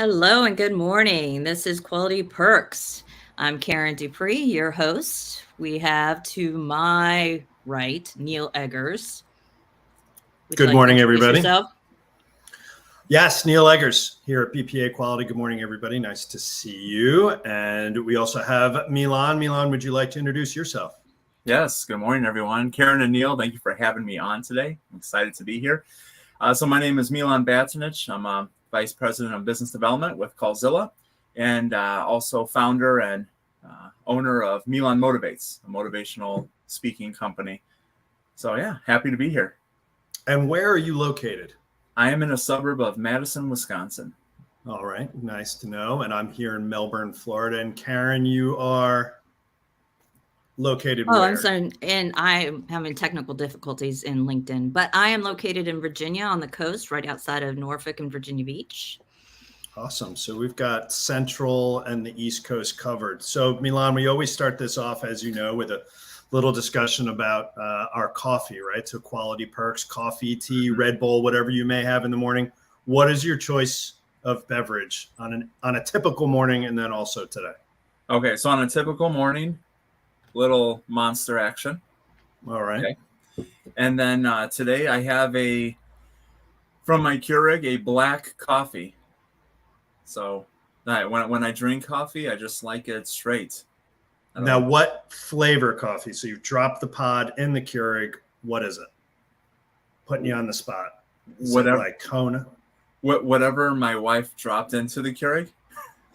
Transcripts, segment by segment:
Hello and good morning. This is Quality Perks. I'm Karen Dupree, your host. We have to my right Neil Eggers. Would you Good like to morning, introduce everybody. yourself? Yes, Neil Eggers here at BPA Quality. Good morning, everybody. Nice to see you. And we also have Milan. Milan, would you like to introduce yourself? Yes, good morning, everyone. Karen and Neil, thank you for having me on today. I'm excited to be here. So my name is Milan Batinich. I'm a Vice President of Business Development with Callzilla and also founder and owner of Milan Motivates, a motivational speaking company. So yeah, happy to be here. And where are you located? I am in a suburb of Madison, Wisconsin. All right, nice to know. And I'm here in Melbourne, Florida. And Karen, you are located where? I'm sorry, and I'm having technical difficulties in LinkedIn, but I am located in Virginia on the coast, right outside of Norfolk and Virginia Beach. Awesome. So we've got Central and the East Coast covered. So Milan, we always start this off, as you know, with a little discussion about our coffee, right? So Quality Perks, coffee, tea, Red Bull, whatever you may have in the morning. What is your choice of beverage on a typical morning and then also today? Okay, so on a typical morning, little Monster action. All right. Okay. And then today I have from my Keurig, a black coffee. So when I drink coffee, I just like it straight. Now, what flavor coffee? So you've dropped the pod in the Keurig. What is it? Putting you on the spot. Is it like Kona? Whatever my wife dropped into the Keurig.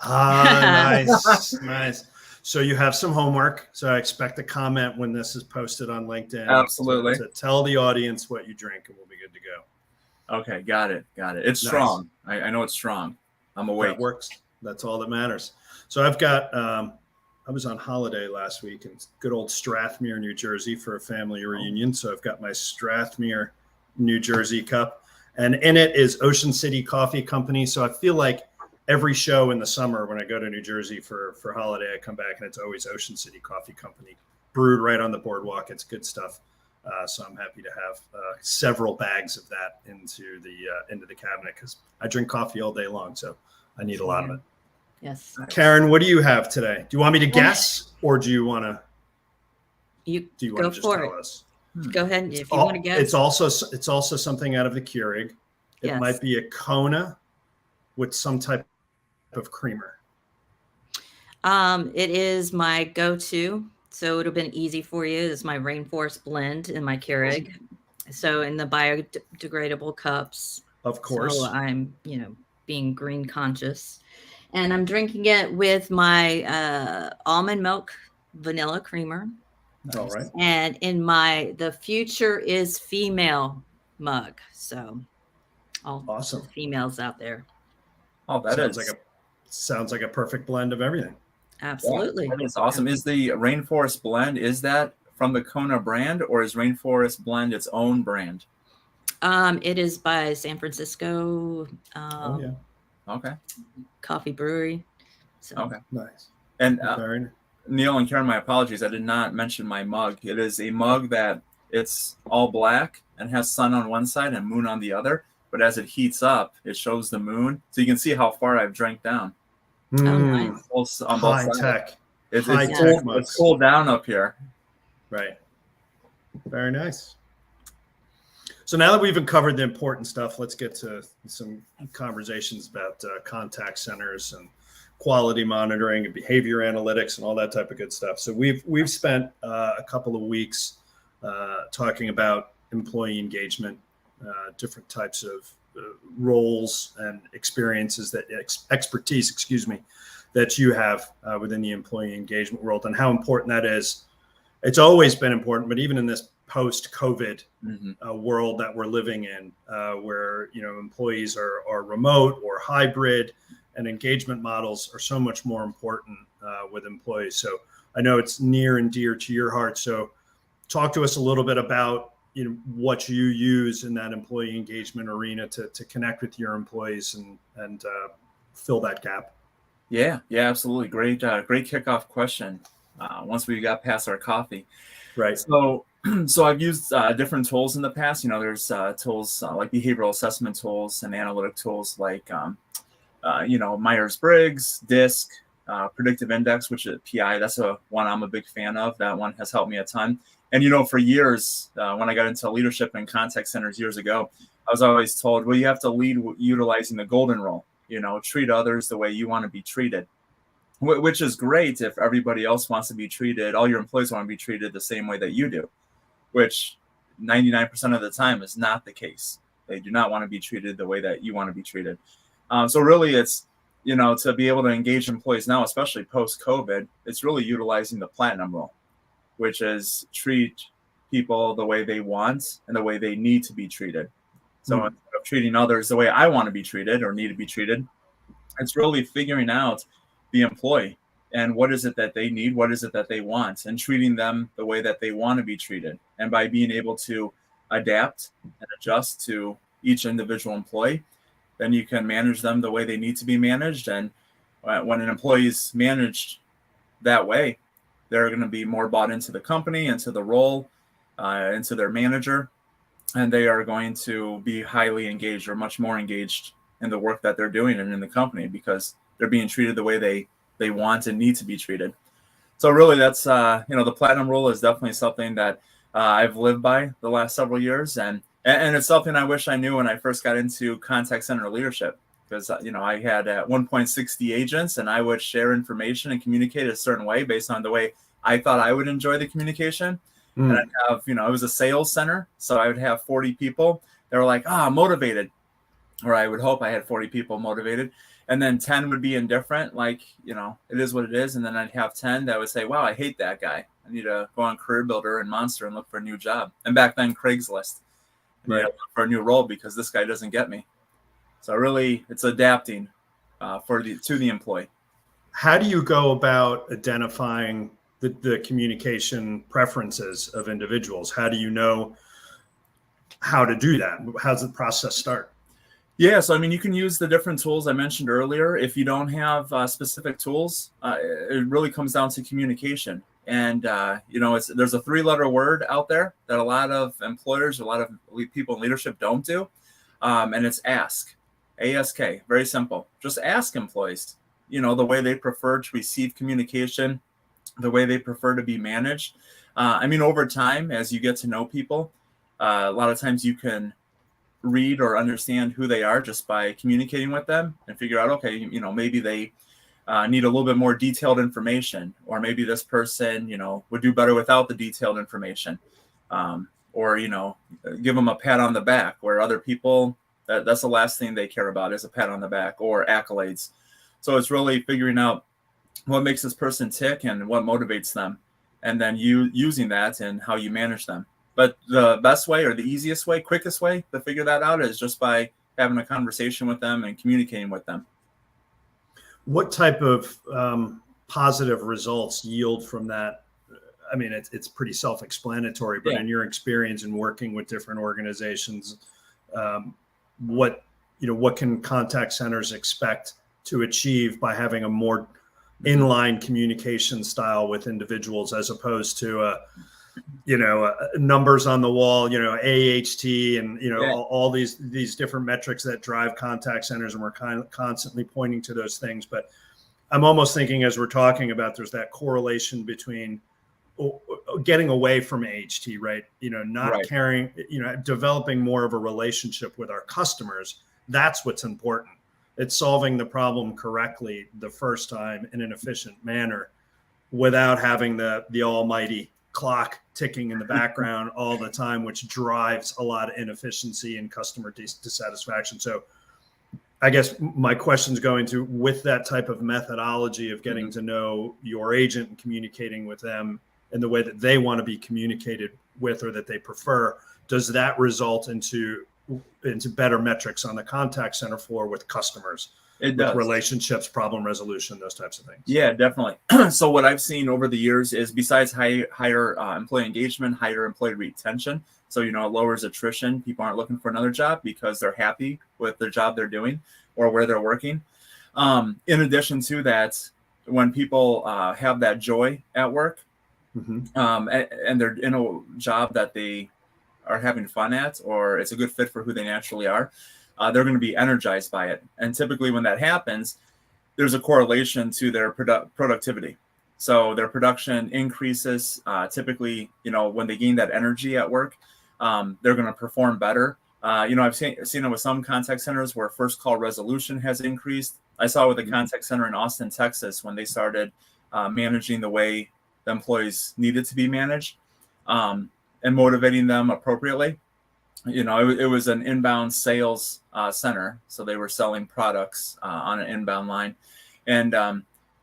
Ah, nice, nice. So you have some homework. So I expect a comment when this is posted on LinkedIn. Absolutely. To tell the audience what you drink, and we'll be good to go. Okay, got it. It's nice. Strong. I know it's strong. I'm awake. That works. That's all that matters. So I've got. I was on holiday last week in good old Strathmere, New Jersey, for a family reunion. So I've got my Strathmere, New Jersey cup, and in it is Ocean City Coffee Company. So I feel like every show in the summer when I go to New Jersey for holiday, I come back and it's always Ocean City Coffee Company, brewed right on the boardwalk. It's good stuff. So I'm happy to have several bags of that into the cabinet because I drink coffee all day long, so I need a lot of it. Yes. Karen, what do you have today? Do you want me to guess, or do you want to? Do you want to just tell us? Go ahead if you want to guess. It's also something out of the Keurig. It might be a Kona with some type of creamer. It is my go-to, so it would have been easy for you. It's my Rainforest blend in my Keurig. So in the biodegradable cups. Of course. So I'm, being green conscious. And I'm drinking it with my almond milk vanilla creamer. All right. And in the future is female mug. So all awesome females out there. Oh, sounds like a perfect blend of everything. Absolutely. Yeah, that is awesome. Is the Rainforest blend, is that from the Kona brand, or is Rainforest blend its own brand? It is by San Francisco. Okay. Coffee brewery. So. Okay. Nice. And Neil and Karen, my apologies. I did not mention my mug. It is a mug that it's all black and has sun on one side and moon on the other. But as it heats up, it shows the moon. So you can see how far I've drank down. Nice. On high both tech. It's cooled down up here. Right. Very nice. So now that we've covered the important stuff, let's get to some conversations about contact centers and quality monitoring and behavior analytics and all that type of good stuff. So we've spent a couple of weeks talking about employee engagement, different types of roles and experiences expertise, that you have within the employee engagement world and how important that is. It's always been important, but even in this post-COVID world that we're living in, where employees are remote or hybrid, and engagement models are so much more important with employees. So I know it's near and dear to your heart. So talk to us a little bit about what you use in that employee engagement arena to connect with your employees and fill that gap. Yeah, absolutely. Great kickoff question. Once we got past our coffee. Right. So I've used different tools in the past. There's tools like behavioral assessment tools and analytic tools like Myers-Briggs, DISC, Predictive Index, which is PI. That's one I'm a big fan of. That one has helped me a ton. And, for years, when I got into leadership and contact centers years ago, I was always told, well, you have to lead utilizing the golden rule, treat others the way you want to be treated, which is great if everybody else wants to be treated, all your employees want to be treated the same way that you do, which 99% of the time is not the case. They do not want to be treated the way that you want to be treated. So really it's, to be able to engage employees now, especially post-COVID, it's really utilizing the platinum rule, which is treat people the way they want and the way they need to be treated. So instead of treating others the way I want to be treated or need to be treated, it's really figuring out the employee and what is it that they need, what is it that they want, and treating them the way that they want to be treated. And by being able to adapt and adjust to each individual employee, then you can manage them the way they need to be managed. And when an employee is managed that way, they're going to be more bought into the company, into the role, into their manager, and they are going to be highly engaged or much more engaged in the work that they're doing and in the company because they're being treated the way they want and need to be treated. So really that's, the platinum rule is definitely something that I've lived by the last several years. And it's something I wish I knew when I first got into contact center leadership, because, I had at one point 60 agents and I would share information and communicate a certain way based on the way I thought I would enjoy the communication. And I'd have, it was a sales center. So I would have 40 people. They were like, motivated, or I would hope I had 40 people motivated. And then 10 would be indifferent, like, it is what it is. And then I'd have 10 that would say, wow, I hate that guy. I need to go on Career Builder and Monster and look for a new job. And back then, Craigslist. Right. Look for a new role because this guy doesn't get me. So really, it's adapting to the employee. How do you go about identifying the communication preferences of individuals? How do you know how to do that? How does the process start? Yeah, so you can use the different tools I mentioned earlier. If you don't have specific tools, it really comes down to communication. And there's a 3-letter word out there that a lot of employers, a lot of people in leadership don't do, and it's ask. ASK. Very simple. Just ask employees, the way they prefer to receive communication, the way they prefer to be managed. Over time, as you get to know people, a lot of times you can read or understand who they are just by communicating with them and figure out, okay, maybe they need a little bit more detailed information, or maybe this person, would do better without the detailed information, or, give them a pat on the back, where other people, that's the last thing they care about is a pat on the back or accolades. So it's really figuring out what makes this person tick and what motivates them, and then using that and how you manage them. But the best way or the easiest way, quickest way to figure that out is just by having a conversation with them and communicating with them. What type of positive results yield from that? It's pretty self-explanatory, but in your experience in working with different organizations, what can contact centers expect to achieve by having a more inline communication style with individuals, as opposed to numbers on the wall, AHT and, all these different metrics that drive contact centers. And we're constantly pointing to those things. But I'm almost thinking, as we're talking about, there's that correlation between getting away from AHT, right? Not caring, developing more of a relationship with our customers. That's what's important. It's solving the problem correctly the first time in an efficient manner without having the almighty clock ticking in the background all the time, which drives a lot of inefficiency and customer dissatisfaction. So I guess my question's going to, with that type of methodology of getting to know your agent and communicating with them in the way that they want to be communicated with or that they prefer, does that result into better metrics on the contact center floor with customers? It does. Relationships, problem resolution, those types of things. Yeah, definitely. So what I've seen over the years is, besides higher employee engagement, higher employee retention. So, it lowers attrition. People aren't looking for another job because they're happy with the job they're doing or where they're working. In addition to that, when people have that joy at work, and they're in a job that they are having fun at, or it's a good fit for who they naturally are, they're going to be energized by it. And typically when that happens, there's a correlation to their productivity. So their production increases. Typically, when they gain that energy at work, they're going to perform better. I've seen it with some contact centers where first call resolution has increased. I saw it with a contact center in Austin, Texas, when they started managing the way the employees needed to be managed and motivating them appropriately. It was an inbound sales center. So they were selling products on an inbound line. And,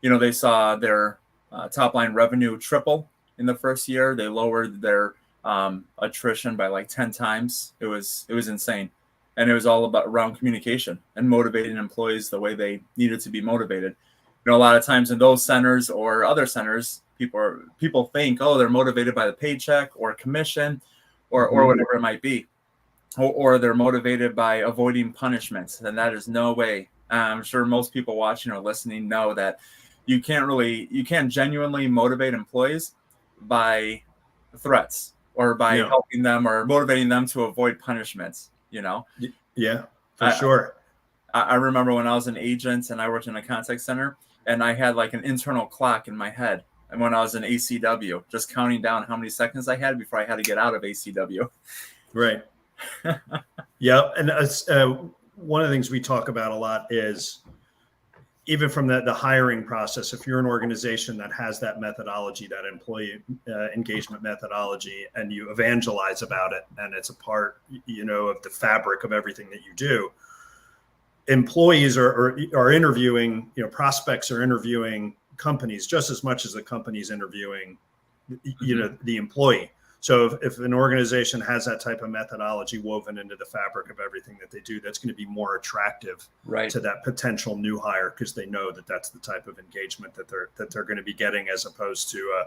they saw their top line revenue triple in the first year. They lowered their attrition by like 10 times. It was insane. And it was all about around communication and motivating employees the way they needed to be motivated. A lot of times in those centers or other centers, people think, oh, they're motivated by the paycheck or commission or whatever it might be. Or they're motivated by avoiding punishments. And that is no way. I'm sure most people watching or listening know that you can't genuinely motivate employees by threats or by helping them or motivating them to avoid punishments, Yeah, for sure. I remember when I was an agent and I worked in a contact center and I had like an internal clock in my head. And when I was in ACW, just counting down how many seconds I had before I had to get out of ACW. Right. Yeah. And one of the things we talk about a lot is even from the hiring process, if you're an organization that has that methodology, that employee engagement methodology, and you evangelize about it, and it's a part, of the fabric of everything that you do, employees are interviewing, prospects are interviewing companies just as much as the company's interviewing, the employee. So if an organization has that type of methodology woven into the fabric of everything that they do, that's going to be more attractive to that potential new hire, because they know that that's the type of engagement that they're going to be getting, as opposed to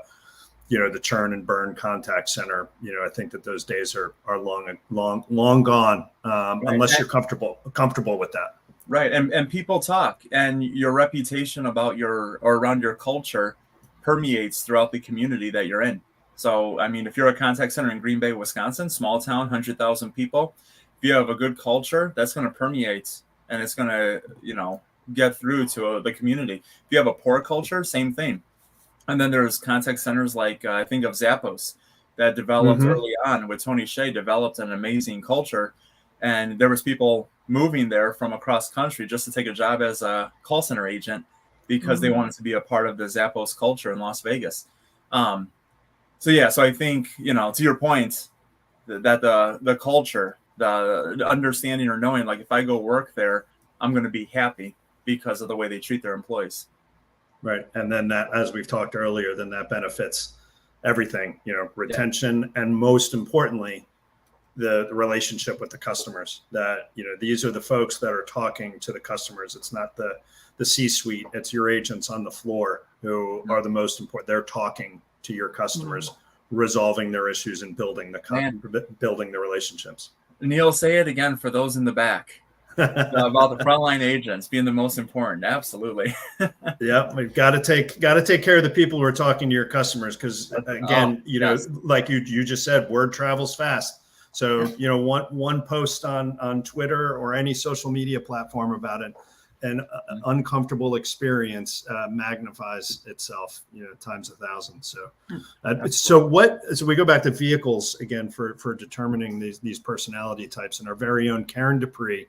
the churn and burn contact center. I think that those days are long gone, unless you're comfortable with that. Right. And people talk, and your reputation about around your culture permeates throughout the community that you're in. So, if you're a contact center in Green Bay, Wisconsin, small town, 100,000 people, if you have a good culture, that's going to permeate, and it's going to, get through to the community. If you have a poor culture, same thing. And then there's contact centers like, I think of Zappos, that developed early on with Tony Hsieh, developed an amazing culture. And there was people moving there from across country just to take a job as a call center agent because they wanted to be a part of the Zappos culture in Las Vegas. So I think, to your point, that the culture, the understanding or knowing, like if I go work there, I'm going to be happy because of the way they treat their employees. Right. And then that, as we've talked earlier, then that benefits everything, retention, and most importantly, the relationship with the customers. That, these are the folks that are talking to the customers. It's not the C-suite. It's your agents on the floor who are the most important. They're talking to your customers, resolving their issues and building the relationships. Neil, say it again for those in the back about the frontline agents being the most important. Absolutely. Yeah, we've got to take care of the people who are talking to your customers, because again, like you just said, word travels fast. So one post on Twitter or any social media platform about it, an uncomfortable experience magnifies itself, times 1,000. So so we go back to vehicles again for determining these personality types, and our very own Karen Dupree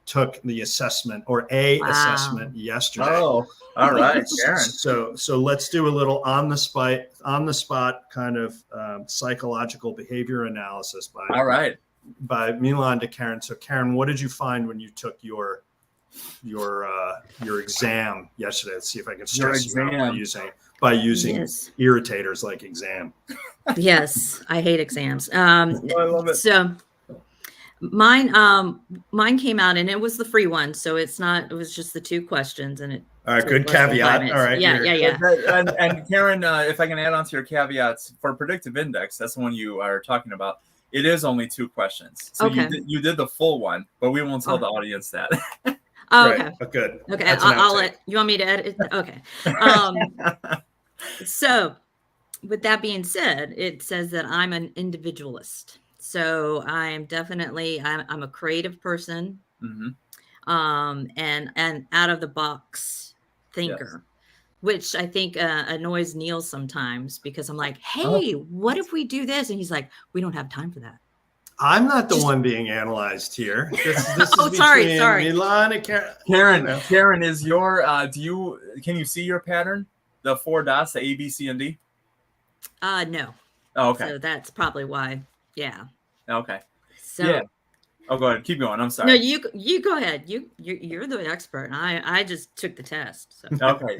took the assessment assessment yesterday. Oh, all right, Karen. So let's do a little on the spot kind of psychological behavior analysis by Milan to Karen. So Karen, what did you find when you took your exam yesterday? Let's see if I can stress you out by using irritators like exam. Yes, I hate exams. I love it. So mine came out, and it was the free one, so it was just the 2 questions, and it. All right, good caveat. All right, yeah. And Karen, if I can add on to your caveats for Predictive Index, that's the one you are talking about. It is only 2 questions, so you did the full one, but we won't tell the audience that. Oh, okay. Right. Good. Okay. I'll let you want me to edit. Okay. So with that being said, it says that I'm an individualist. So I am definitely, I'm a creative person. and out of the box thinker. Yes. Which I think annoys Neil sometimes because I'm like, hey, what if we do this? And he's like, we don't have time for that. I'm not the one being analyzed here. This is sorry. Milan and Karen. Karen, is your can you see your pattern? The 4 dots, the A, B, C, and D? No. Oh, okay. So that's probably why. Yeah. Okay. So yeah. Oh, go ahead. Keep going. I'm sorry. No, you go ahead. You're the expert. And I just took the test. So. Okay.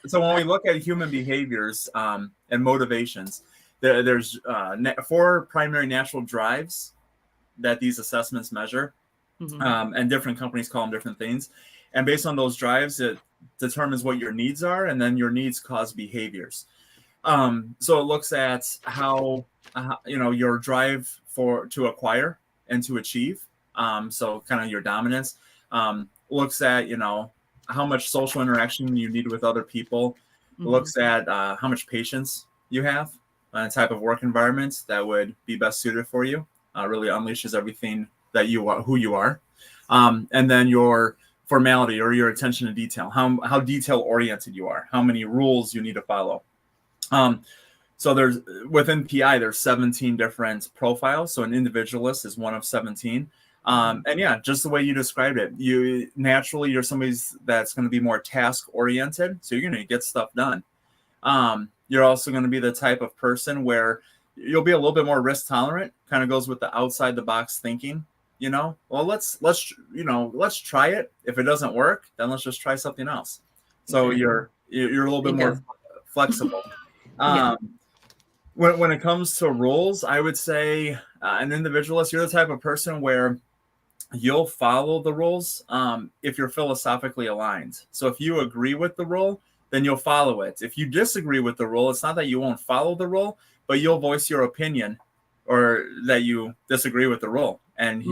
So when we look at human behaviors and motivations, there's 4 primary natural drives that these assessments measure, and different companies call them different things. And based on those drives, it determines what your needs are, and then your needs cause behaviors. So it looks at how your drive to acquire and to achieve. So kind of your dominance. Looks at how much social interaction you need with other people. Looks at how much patience you have. Type of work environment that would be best suited for you. Really unleashes everything that you are, who you are. And then your formality or your attention to detail, how detail oriented you are, how many rules you need to follow. So there's within PI, there's 17 different profiles. So an individualist is one of 17. And yeah, just the way you described it, you're somebody that's going to be more task oriented. So you're going to get stuff done. You're also going to be the type of person where you'll be a little bit more risk tolerant, kind of goes with the outside the box thinking, well, let's try it. If it doesn't work, then let's just try something else. So you're a little bit more flexible. When it comes to rules, I would say an individualist, you're the type of person where you'll follow the rules if you're philosophically aligned. So if you agree with the rule, then you'll follow it. If you disagree with the rule, it's not that you won't follow the rule, but you'll voice your opinion or that you disagree with the rule. And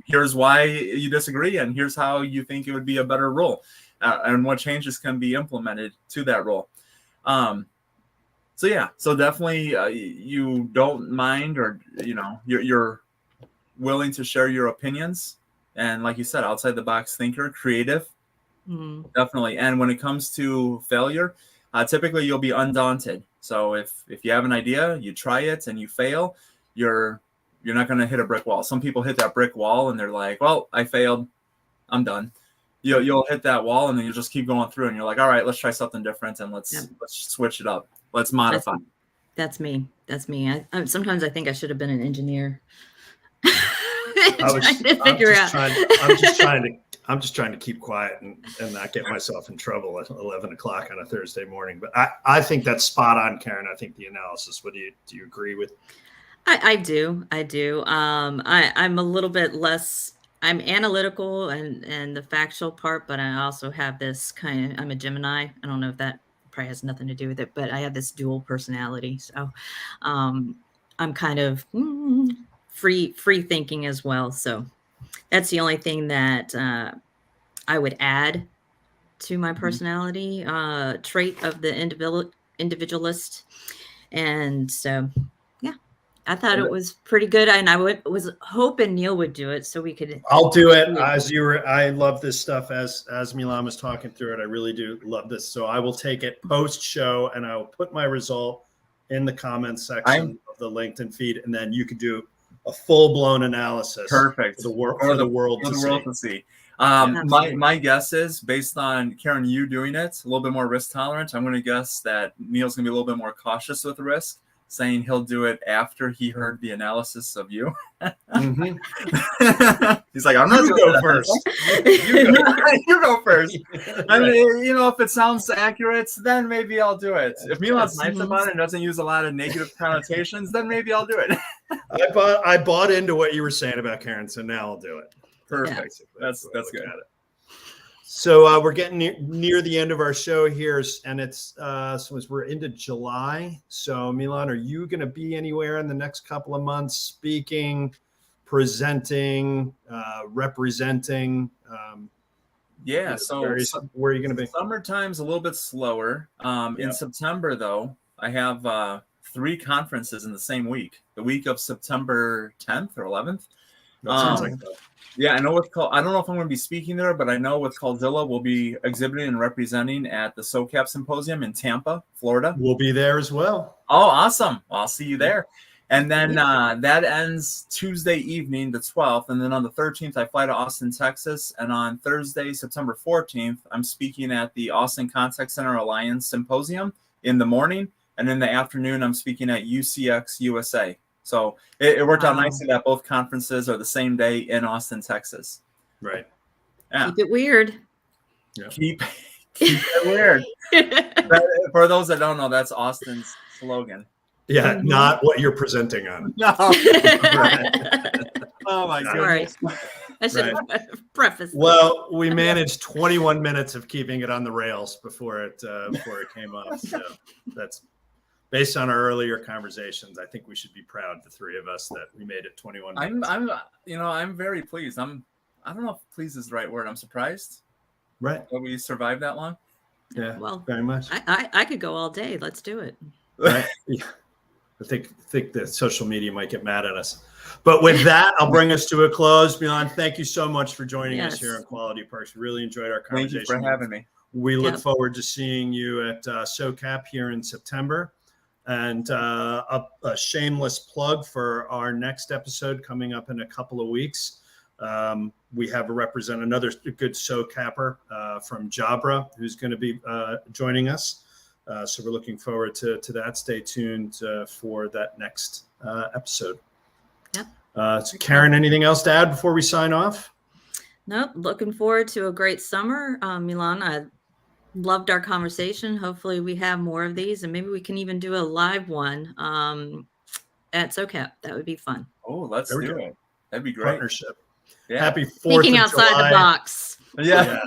here's why you disagree, and here's how you think it would be a better rule, and what changes can be implemented to that rule. So definitely you don't mind, or you're willing to share your opinions, and like you said, outside the box thinker, creative. Definitely. And when it comes to failure, typically you'll be undaunted. So if you have an idea, you try it and you fail, you're not going to hit a brick wall. Some people hit that brick wall and they're like, well, I failed, I'm done. You'll hit that wall and then you just keep going through and you're like, all right, let's try something different and let's switch it up. Let's modify. That's me. Sometimes I think I should have been an engineer. I'm just trying to keep quiet and not get myself in trouble at 11 o'clock on a Thursday morning. But I think that's spot on, Karen. I think the analysis. Do you agree with? I do. I'm a little bit less. I'm analytical and the factual part, but I also have this I'm a Gemini. I don't know if that probably has nothing to do with it, but I have this dual personality. So I'm kind of free thinking as well. So that's the only thing that I would add to my personality trait of the individualist. And so, yeah, I thought it was pretty good. And I was hoping Neil would do it so we could. I'll do it I love this stuff as Milan was talking through it. I really do love this. So I will take it post show and I will put my result in the comments section of the LinkedIn feed. And then you could do a full-blown analysis. Perfect. For the world to see. My guess is, based on Karen, you doing it, a little bit more risk tolerant. I'm going to guess that Neil's going to be a little bit more cautious with risk, saying he'll do it after he heard the analysis of you. He's like, I'm not going to go first. You go first. I mean, if it sounds accurate, then maybe I'll do it. If Milan's nice about it and doesn't use a lot of negative connotations, then maybe I'll do it. I bought into what you were saying about Karen, so now I'll do it. Perfect. Yeah. That's good. So we're getting near the end of our show here, and it's so as we're into July. So Milan, are you going to be anywhere in the next couple of months, speaking, presenting, representing? So where are you going to be? Summertime's a little bit slower. In September, though, I have 3 conferences in the same week. The week of September 10th or 11th. That sounds like fun. Yeah, I know I don't know if I'm going to be speaking there, but I know with Callzilla we'll be exhibiting and representing at the SoCap Symposium in Tampa, Florida. We'll be there as well. Oh, awesome. Well, I'll see you there. And then that ends Tuesday evening, the 12th. And then on the 13th, I fly to Austin, Texas. And on Thursday, September 14th, I'm speaking at the Austin Contact Center Alliance Symposium in the morning. And in the afternoon, I'm speaking at UCX USA. So it worked out nicely that both conferences are the same day in Austin, Texas. Right. Yeah. Keep it weird. Yeah. Keep it weird. For those that don't know, that's Austin's slogan. Yeah, not what you're presenting on. No. Right. Oh my goodness. Sorry. I should have prefaced that. Well, we managed 21 minutes of keeping it on the rails before it came off. So that's based on our earlier conversations. I think we should be proud, the three of us, that we made it 21 minutes. I'm very pleased. I don't know if pleased is the right word. I'm surprised. Right. That we survived that long. Yeah. Well, very much. I could go all day. Let's do it. Right. Yeah. I think that social media might get mad at us. But with that, I'll bring us to a close. Milan, thank you so much for joining us here on Quality Parks. Really enjoyed our conversation. Thank you for having me. We look forward to seeing you at SoCap here in September. And a shameless plug for our next episode coming up in a couple of weeks. We have another good SoCapper from Jabra who's going to be joining us. So we're looking forward to that. Stay tuned for that next episode. Yep. So Karen, anything else to add before we sign off? Nope. Looking forward to a great summer. Milan, I loved our conversation. Hopefully we have more of these, and maybe we can even do a live one at SoCap. That would be fun. Oh, let's do it. That'd be great. Partnership. Yeah. Happy 4th Thinking of outside July. the box. Yeah.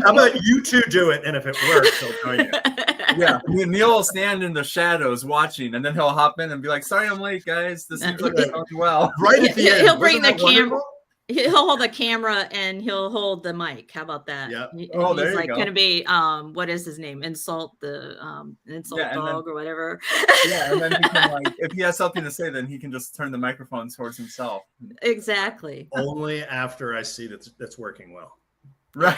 How about you two do it, and if it works, I'll join you. Yeah. Neil will stand in the shadows watching, and then he'll hop in and be like, "Sorry, I'm late, guys. This seems like it's going well." Right at the end. He'll bring the Wasn't that camera. wonderful? He'll hold the camera and he'll hold the mic. How about that? Yeah. Oh, there He's you like go. going to be what is his name? Insult dog or whatever. Yeah, and then he can, like, if he has something to say, then he can just turn the microphone towards himself. Exactly. Only after I see that's working well. Right.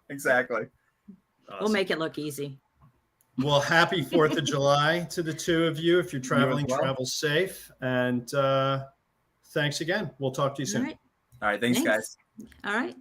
Exactly. Awesome. We'll make it look easy. Well, happy 4th of July to the two of you. If you're traveling, travel safe. And thanks again. We'll talk to you soon. All right. All right. Thanks, guys. All right.